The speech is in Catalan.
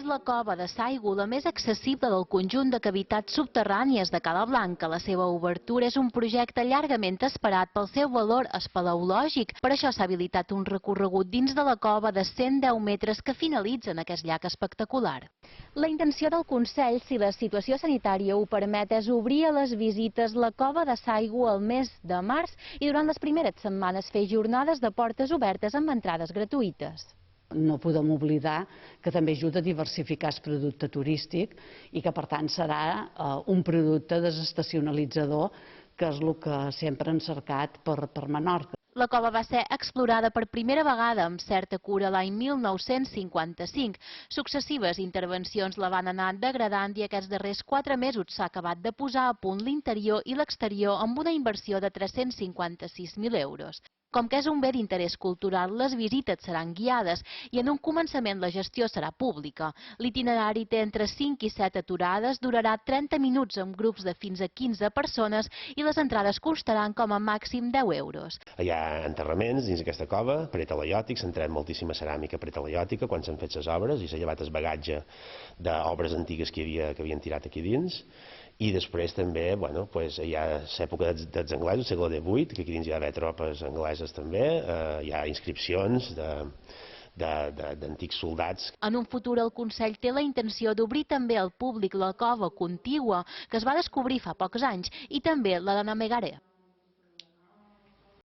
la cova de Saigo la més accessible del conjunt de cavitats subterrànies de Cala Blanca. La seva obertura és un projecte llargament esperat pel seu valor espeleològic. Per això s'ha habilitat un recorregut dins de la cova de 110 metres que finalitza en aquest llac espectacular. La intenció del Consell, si la situació sanitària ho permet, és obrir a les visites la cova de Saigo al mes de març i durant les primeres setmanes fer jornades de portes obertes amb entrades gratuïtes. No podem oblidar que també ajuda a diversificar el producte turístic i que, per tant, serà un producte desestacionalitzador, que és el que sempre han cercat per Menorca. La cova va ser explorada per primera vegada amb certa cura l'any 1955. Successives intervencions la van anar degradant i aquests darrers 4 mesos s'ha acabat de posar a punt l'interior i l'exterior amb una inversió de 356.000 euros. Com que és un bé d'interès cultural, les visites seran guiades i en un començament la gestió serà pública. L'itinerari té entre 5 i 7 aturades, durarà 30 minuts amb grups de fins a 15 persones i les entrades costaran com a màxim 10 euros. Hi ha enterraments dins aquesta cova, pretalaiòtic, s'ha entrat moltíssima ceràmica pretalaiòtica quan s'han fet les obres i s'ha llevat el bagatge d'obres antigues que havien tirat aquí dins. I després també hi ha l'època dels anglesos, segle XVIII, que aquí dins hi ha d'haver tropes angleses també, hi ha inscripcions d'antics soldats. En un futur el Consell té la intenció d'obrir també al públic la cova contigua que es va descobrir fa pocs anys i també la de Namegaré.